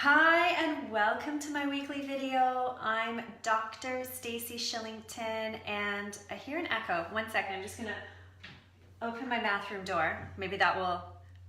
Hi and welcome to my weekly video. I'm Dr. Stacy Shillington and I hear an echo. One second, I'm just gonna open my bathroom door. Maybe that will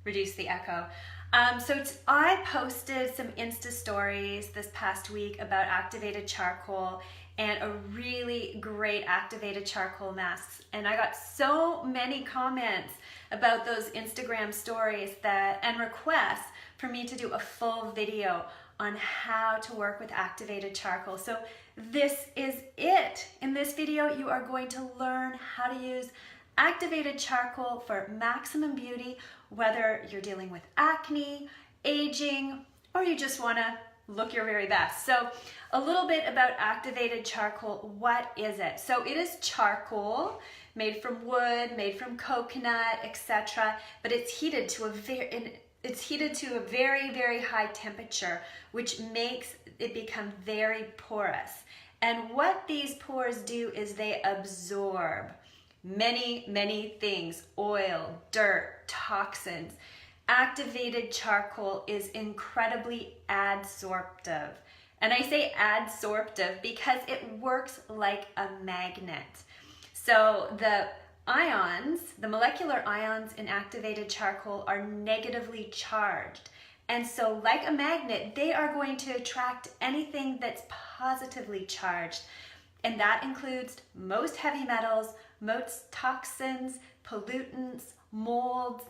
reduce the echo. I posted some Insta stories this past week about activated charcoal and a really great activated charcoal masks. And I got so many comments about those Instagram stories and requests for me to do a full video on how to work with activated charcoal. So this is it. In this video, you are going to learn how to use activated charcoal for maximum beauty, whether you're dealing with acne, aging, or you just wanna look your very best. So a little bit about activated charcoal. What is it? So it is charcoal made from wood, made from coconut, etc. But it's heated to a very, very high temperature, which makes it become very porous. And what these pores do is they absorb many, many things: oil, dirt, toxins. Activated charcoal is incredibly adsorptive. And I say adsorptive because it works like a magnet. So the ions, the molecular ions in activated charcoal are negatively charged. And so like a magnet, they are going to attract anything that's positively charged. And that includes most heavy metals, most toxins, pollutants, molds.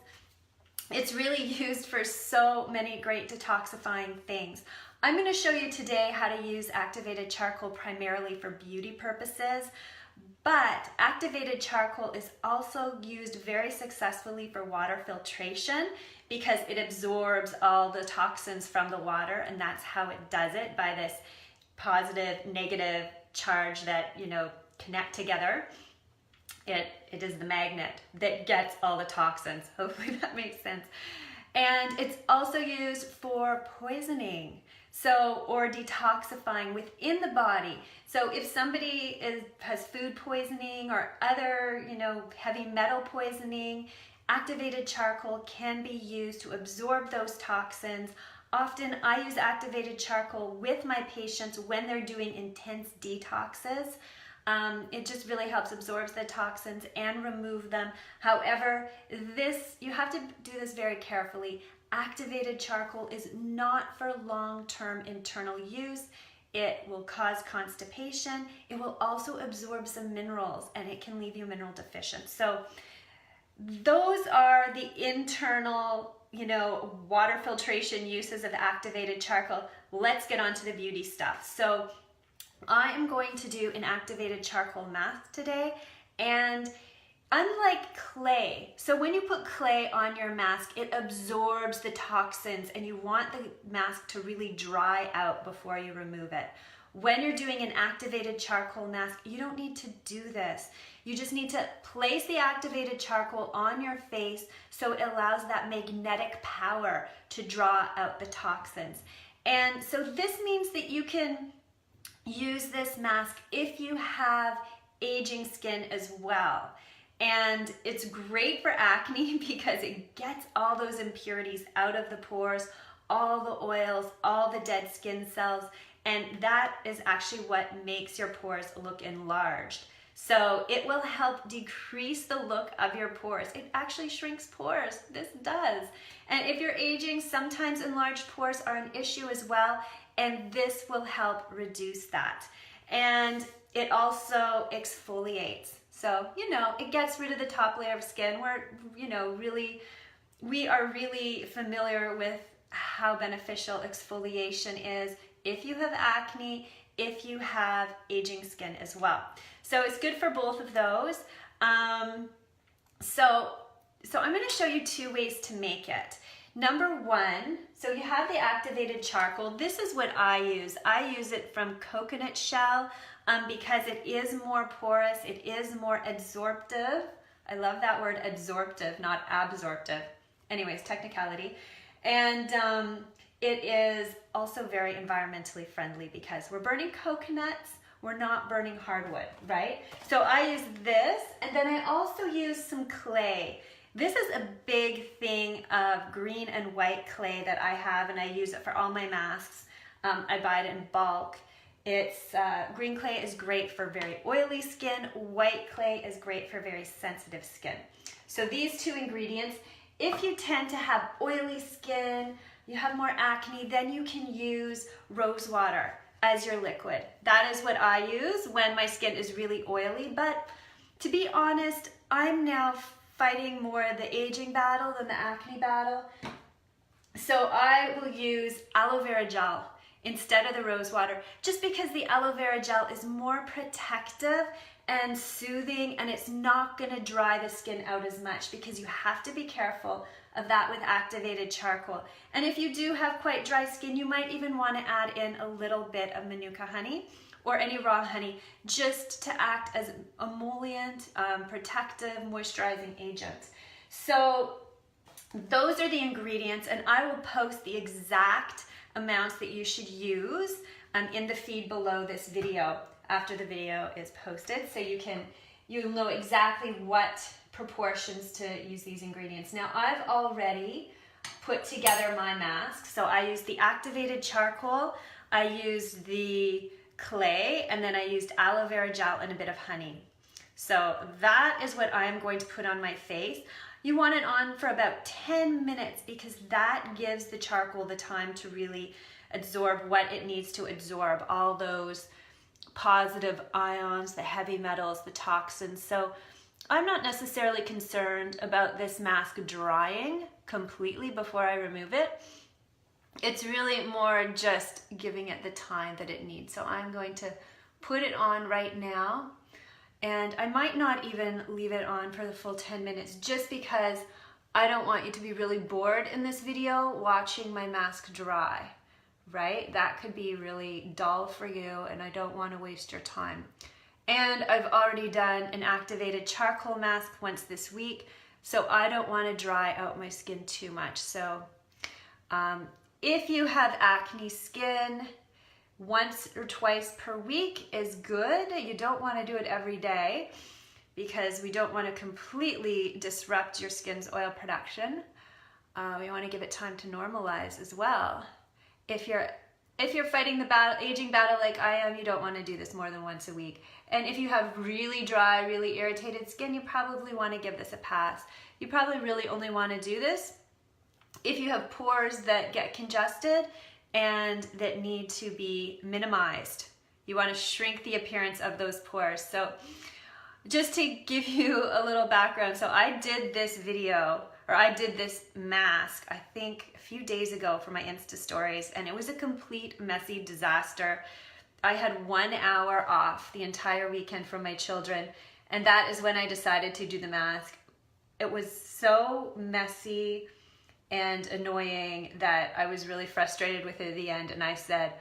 It's really used for so many great detoxifying things. I'm going to show you today how to use activated charcoal primarily for beauty purposes, but activated charcoal is also used very successfully for water filtration because it absorbs all the toxins from the water, and that's how it does it, by this positive, negative charge that, connect together. It is the magnet that gets all the toxins. Hopefully that makes sense. And it's also used for poisoning, or detoxifying within the body. So if somebody has food poisoning or other, heavy metal poisoning, activated charcoal can be used to absorb those toxins. Often I use activated charcoal with my patients when they're doing intense detoxes. It just really helps absorb the toxins and remove them. However, you have to do this very carefully. Activated charcoal is not for long-term internal use. It will cause constipation. It will also absorb some minerals and it can leave you mineral deficient. So those are the internal, water filtration uses of activated charcoal. Let's get on to the beauty stuff. So I am going to do an activated charcoal mask today, and unlike clay, so when you put clay on your mask, it absorbs the toxins and you want the mask to really dry out before you remove it. When you're doing an activated charcoal mask, you don't need to do this. You just need to place the activated charcoal on your face so it allows that magnetic power to draw out the toxins. And so this means that you can use this mask if you have aging skin as well. And it's great for acne because it gets all those impurities out of the pores, all the oils, all the dead skin cells, and that is actually what makes your pores look enlarged. So it will help decrease the look of your pores. It actually shrinks pores. This does. And if you're aging, sometimes enlarged pores are an issue as well, and this will help reduce that. And it also exfoliates. So, it gets rid of the top layer of skin. We are really familiar with how beneficial exfoliation is if you have acne, if you have aging skin as well. So it's good for both of those. So I'm going to show you two ways to make it. Number one, so you have the activated charcoal. This is what I use. I use it from coconut shell because it is more porous, it is more adsorptive. I love that word, adsorptive, not absorptive. Anyways, technicality. And it is also very environmentally friendly because we're burning coconuts, we're not burning hardwood, right? So I use this, and then I also use some clay. This is a big thing of green and white clay that I have, and I use it for all my masks. I buy it in bulk. It's green clay is great for very oily skin. White clay is great for very sensitive skin. So these two ingredients, if you tend to have oily skin, you have more acne, then you can use rose water as your liquid. That is what I use when my skin is really oily. But to be honest, I'm now fighting more the aging battle than the acne battle. So I will use aloe vera gel instead of the rose water, just because the aloe vera gel is more protective and soothing, and it's not gonna dry the skin out as much, because you have to be careful of that with activated charcoal. And if you do have quite dry skin, you might even wanna add in a little bit of manuka honey or any raw honey, just to act as emollient, protective, moisturizing agent. So those are the ingredients, and I will post the exact amounts that you should use in the feed below this video after the video is posted, so you'll know exactly what proportions to use these ingredients. Now I've already put together my mask, so I used the activated charcoal, I used the clay, and then I used aloe vera gel and a bit of honey. So that is what I am going to put on my face. You want it on for about 10 minutes, because that gives the charcoal the time to really absorb what it needs to absorb, all those positive ions, the heavy metals, the toxins. So I'm not necessarily concerned about this mask drying completely before I remove it. It's really more just giving it the time that it needs. So I'm going to put it on right now. And I might not even leave it on for the full 10 minutes, just because I don't want you to be really bored in this video watching my mask dry, right? That could be really dull for you, and I don't want to waste your time. And I've already done an activated charcoal mask once this week, so I don't want to dry out my skin too much. So if you have acne skin, once or twice per week is good. You don't want to do it every day, because we don't want to completely disrupt your skin's oil production. We want to give it time to normalize as well. If you're fighting the aging battle like I am, you don't want to do this more than once a week. And if you have really dry, really irritated skin, you probably want to give this a pass. You probably really only want to do this if you have pores that get congested and that need to be minimized. You want to shrink the appearance of those pores. So just to give you a little background, so I did this video, or I did this mask, I think a few days ago for my Insta stories, and it was a complete messy disaster. I had 1 hour off the entire weekend from my children, and that is when I decided to do the mask. It was so messy and annoying that I was really frustrated with it at the end, and I said,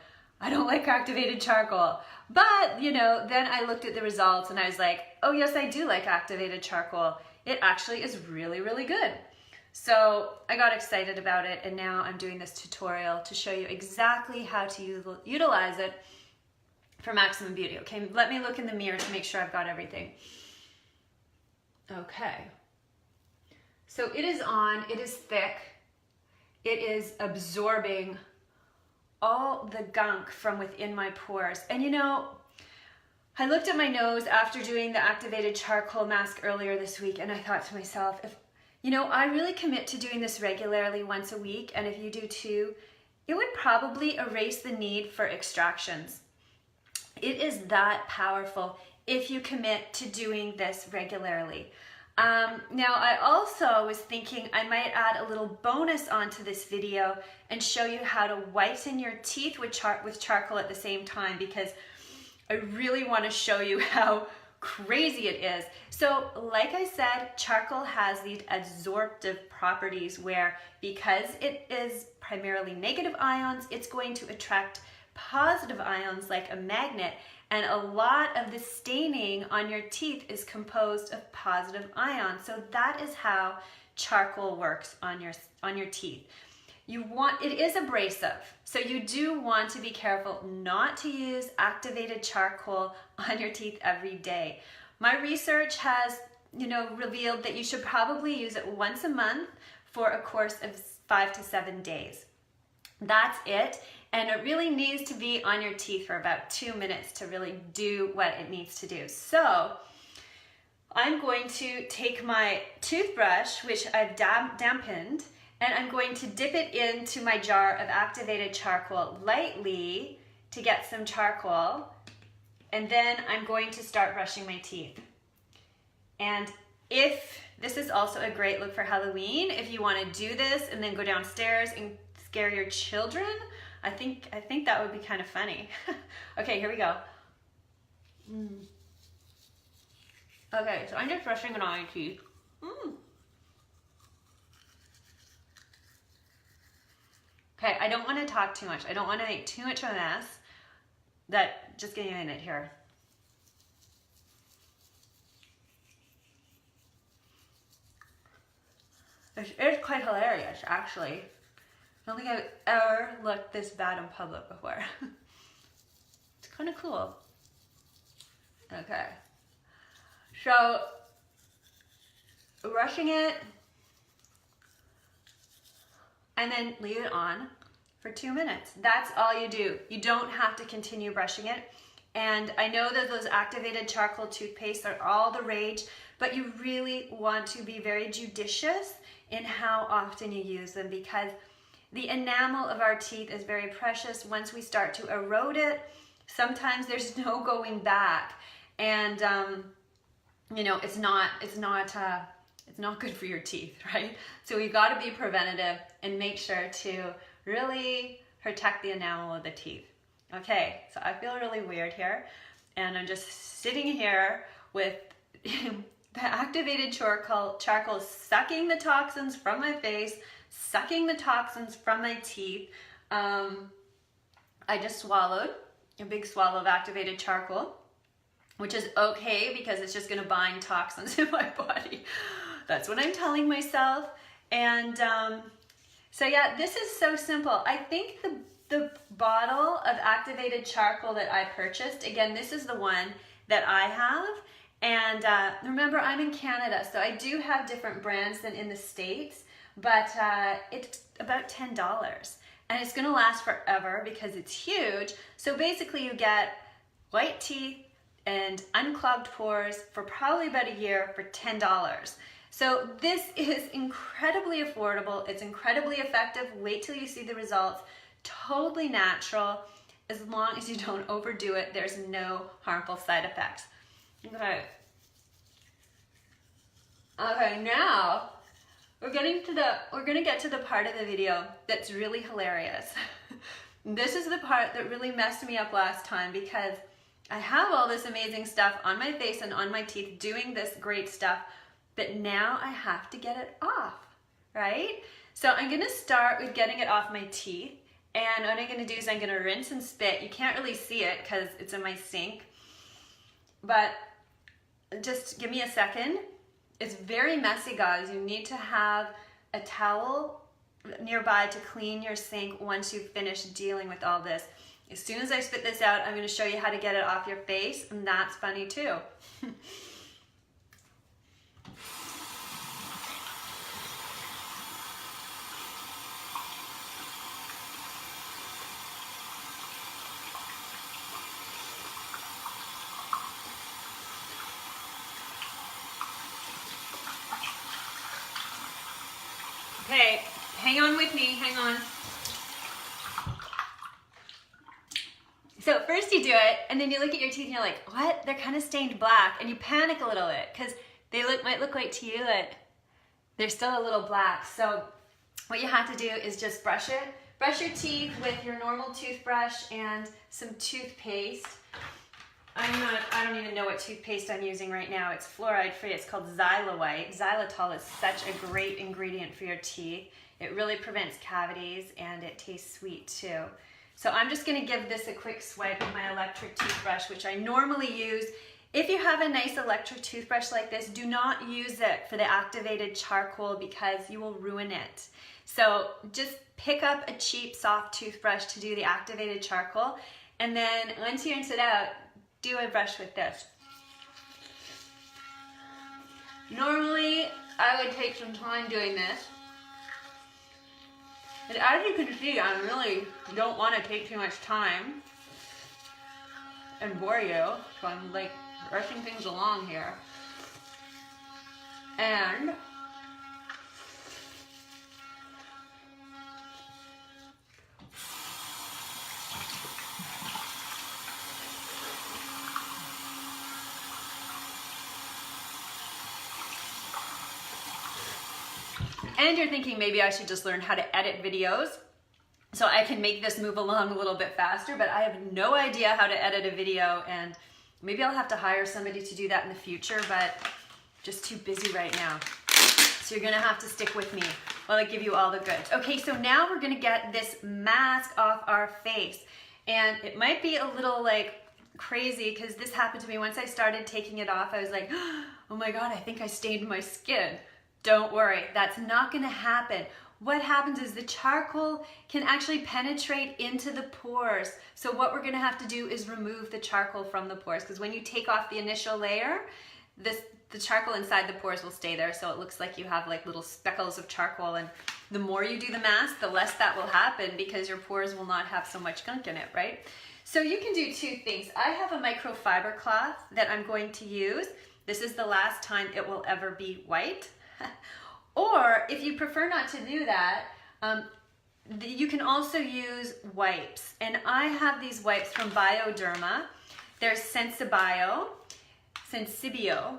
I don't like activated charcoal. But, you know, then I looked at the results and I was like, oh yes, I do like activated charcoal. It actually is really, really good. So I got excited about it, and now I'm doing this tutorial to show you exactly how to utilize it for maximum beauty. Okay, let me look in the mirror to make sure I've got everything. Okay. So it is on, it is thick. It is absorbing all the gunk from within my pores. And you know, I looked at my nose after doing the activated charcoal mask earlier this week, and I thought to myself, I really commit to doing this regularly once a week, and if you do too, it would probably erase the need for extractions. It is that powerful if you commit to doing this regularly. Now I also was thinking I might add a little bonus onto this video and show you how to whiten your teeth with charcoal at the same time, because I really want to show you how crazy it is. So like I said, charcoal has these adsorptive properties where, because it is primarily negative ions, it's going to attract positive ions like a magnet. And a lot of the staining on your teeth is composed of positive ions. So that is how charcoal works on your teeth. It is abrasive, so you do want to be careful not to use activated charcoal on your teeth every day. My research has revealed that you should probably use it once a month for a course of 5 to 7 days. That's it. And it really needs to be on your teeth for about 2 minutes to really do what it needs to do. So I'm going to take my toothbrush, which I've dampened, and I'm going to dip it into my jar of activated charcoal lightly to get some charcoal. And then I'm going to start brushing my teeth. And if this is also a great look for Halloween, if you want to do this and then go downstairs and scare your children, I think that would be kind of funny. Okay, here we go. Okay, so I'm just brushing it on my teeth. Okay, I don't want to talk too much. I don't want to make too much of a mess. Just getting in it here. It is quite hilarious, actually. I don't think I've ever looked this bad in public before. It's kind of cool. Okay. So, brushing it, and then leave it on for 2 minutes. That's all you do. You don't have to continue brushing it. And I know that those activated charcoal toothpastes are all the rage, but you really want to be very judicious in how often you use them, because the enamel of our teeth is very precious. Once we start to erode it, sometimes there's no going back. And it's not good for your teeth, right? So we've got to be preventative and make sure to really protect the enamel of the teeth. Okay, so I feel really weird here, and I'm just sitting here with the activated charcoal sucking the toxins from my face, sucking the toxins from my teeth. I just swallowed a big swallow of activated charcoal, which is okay because it's just going to bind toxins in my body. That's what I'm telling myself. And so yeah, this is so simple. I think the bottle of activated charcoal that I purchased, again, this is the one that I have. And remember, I'm in Canada, so I do have different brands than in the States, but it's about $10. And it's going to last forever because it's huge. So basically you get white teeth and unclogged pores for probably about a year for $10. So this is incredibly affordable. It's incredibly effective. Wait till you see the results. Totally natural. As long as you don't overdo it, there's no harmful side effects. Okay. Okay, now we're gonna get to the part of the video that's really hilarious. This is the part that really messed me up last time, because I have all this amazing stuff on my face and on my teeth doing this great stuff, but now I have to get it off, right? So I'm gonna start with getting it off my teeth, and what I'm gonna do is I'm gonna rinse and spit. You can't really see it because it's in my sink, but just give me a second. It's very messy, guys. You need to have a towel nearby to clean your sink once you've finished dealing with all this. As soon as I spit this out, I'm going to show you how to get it off your face, and that's funny too. Okay, hang on with me, hang on. So first you do it, and then you look at your teeth and you're like, what? They're kind of stained black, and you panic a little bit because they might look like to you that they're still a little black. So what you have to do is just brush it. Brush your teeth with your normal toothbrush and some toothpaste. I don't even know what toothpaste I'm using right now. It's fluoride free. It's called Xylowhite. Xylitol is such a great ingredient for your teeth. It really prevents cavities, and it tastes sweet too. So I'm just going to give this a quick swipe with my electric toothbrush, which I normally use. If you have a nice electric toothbrush like this, do not use it for the activated charcoal because you will ruin it. So just pick up a cheap, soft toothbrush to do the activated charcoal, and then once you rinse it out, do a brush with this. Normally, I would take some time doing this. And as you can see, I really don't want to take too much time and bore you. So I'm like rushing things along here. And you're thinking maybe I should just learn how to edit videos so I can make this move along a little bit faster, but I have no idea how to edit a video, and maybe I'll have to hire somebody to do that in the future, but just too busy right now. So you're gonna have to stick with me while I give you all the goods. Okay, so now we're gonna get this mask off our face, and it might be a little like crazy because this happened to me once I started taking it off. I was like, oh my God, I think I stained my skin. Don't worry, that's not gonna happen. What happens is the charcoal can actually penetrate into the pores. So what we're gonna have to do is remove the charcoal from the pores, because when you take off the initial layer, the charcoal inside the pores will stay there, so it looks like you have like little speckles of charcoal, and the more you do the mask, the less that will happen because your pores will not have so much gunk in it, right? So you can do two things. I have a microfiber cloth that I'm going to use. This is the last time it will ever be white. Or if you prefer not to do that, you can also use wipes. And I have these wipes from Bioderma. They're Sensibio,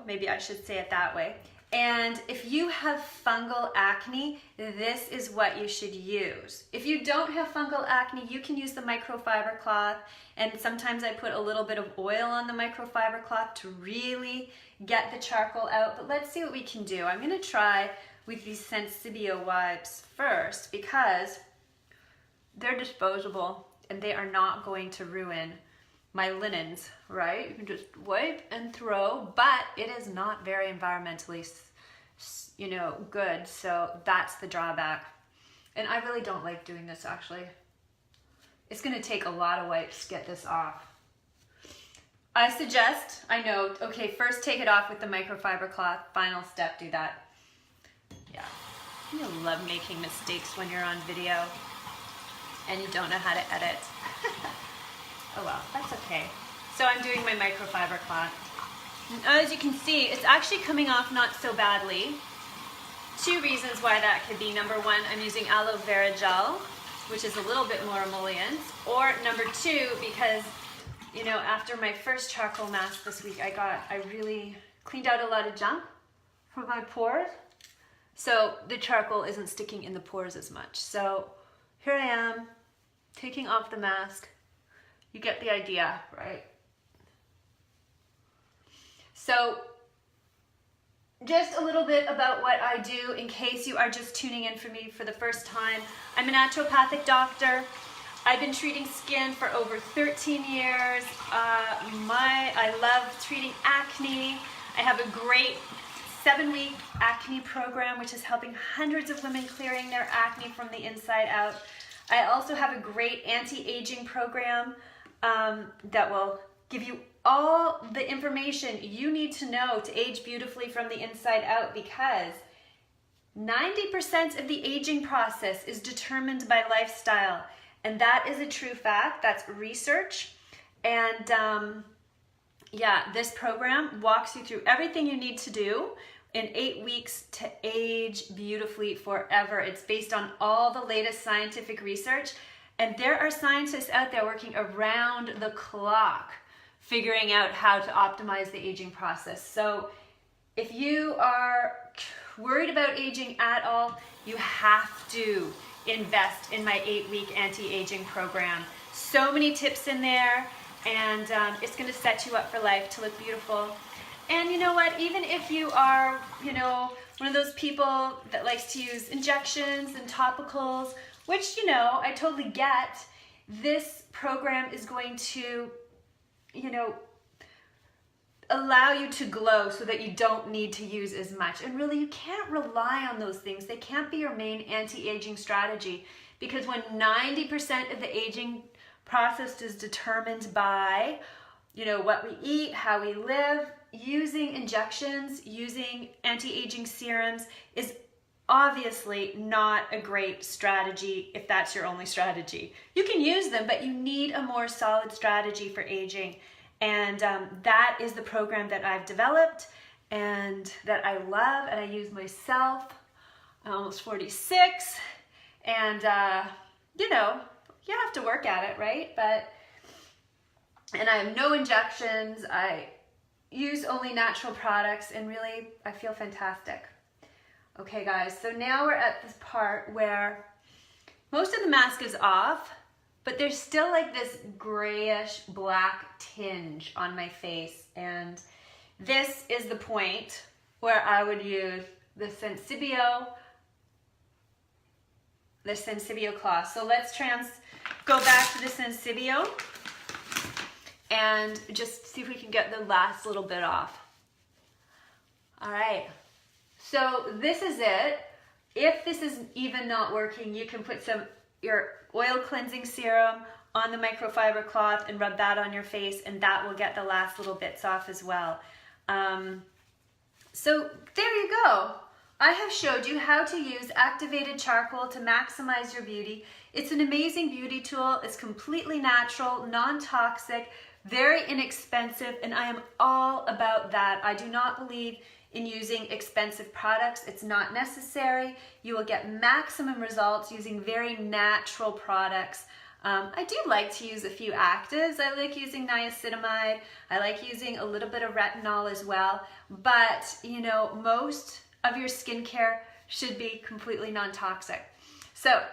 maybe I should say it that way. And if you have fungal acne, this is what you should use. If you don't have fungal acne, you can use the microfiber cloth. And sometimes I put a little bit of oil on the microfiber cloth to really get the charcoal out. But let's see what we can do. I'm gonna try with these Sensibio wipes first because they're disposable and they are not going to ruin my linens, right? You can just wipe and throw, but it is not very environmentally, good. So that's the drawback. And I really don't like doing this actually. It's gonna take a lot of wipes to get this off. I know, okay, first take it off with the microfiber cloth. Final step, do that. Yeah, you love making mistakes when you're on video and you don't know how to edit. Oh well, that's okay. So I'm doing my microfiber cloth. And as you can see, it's actually coming off not so badly. Two reasons why that could be. Number one, I'm using aloe vera gel, which is a little bit more emollient. Or number two, because after my first charcoal mask this week, I really cleaned out a lot of junk from my pores. So the charcoal isn't sticking in the pores as much. So here I am, taking off the mask. You get the idea, right? So just a little bit about what I do in case you are just tuning in for me for the first time. I'm a naturopathic doctor. I've been treating skin for over 13 years. I love treating acne. I have a great 7-week acne program, which is helping hundreds of women clearing their acne from the inside out. I also have a great anti-aging program that will give you all the information you need to know to age beautifully from the inside out, because 90% of the aging process is determined by lifestyle. And that is a true fact. That's research. And this program walks you through everything you need to do in 8 weeks to age beautifully forever. It's based on all the latest scientific research. And there are scientists out there working around the clock figuring out how to optimize the aging process. So if you are worried about aging at all, you have to invest in my 8-week anti-aging program. So many tips in there, and it's gonna set you up for life to look beautiful. And you know what, even if you are, one of those people that likes to use injections and topicals, which, I totally get, this program is going to, allow you to glow so that you don't need to use as much. And really, you can't rely on those things. They can't be your main anti-aging strategy, because when 90% of the aging process is determined by, what we eat, how we live, using injections, using anti-aging serums is obviously not a great strategy if that's your only strategy. You can use them, but you need a more solid strategy for aging. And that is the program that I've developed and that I love and I use myself. I'm almost 46, and you know, you have to work at it, right? And I have no injections. I use only natural products, and really I feel fantastic. Okay guys, so now we're at this part where most of the mask is off, but there's still like this grayish black tinge on my face, and this is the point where I would use the Sensibio cloth. So let's go back to the Sensibio and just see if we can get the last little bit off. All right, so this is it. If this is even not working, you can put your oil cleansing serum on the microfiber cloth and rub that on your face, and that will get the last little bits off as well. So there you go. I have showed you how to use activated charcoal to maximize your beauty. It's an amazing beauty tool. It's completely natural, non-toxic, very inexpensive, and I am all about that. I do not believe in using expensive products. It's not necessary. You will get maximum results using very natural products. I do like to use a few actives. I like using niacinamide. I like using a little bit of retinol as well. But, you know, most of your skincare should be completely non-toxic. So,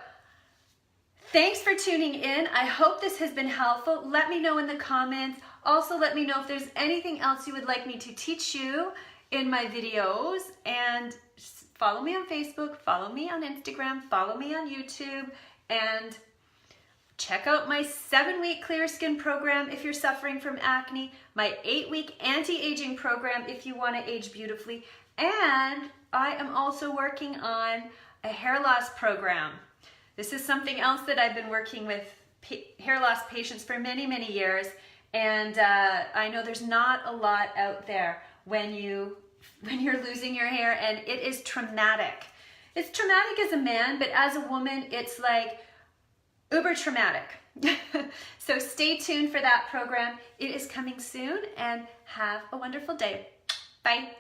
thanks for tuning in. I hope this has been helpful. Let me know in the comments. Also, let me know if there's anything else you would like me to teach you in my videos. And follow me on Facebook, follow me on Instagram, follow me on YouTube, and check out my 7-week clear skin program if you're suffering from acne, my 8-week anti-aging program if you want to age beautifully, and I am also working on a hair loss program. This is something else that I've been working with hair loss patients for many, many years, and I know there's not a lot out there when you're losing your hair, and it is traumatic. It's traumatic as a man, but as a woman, it's like uber traumatic. So stay tuned for that program. It is coming soon, and have a wonderful day. Bye.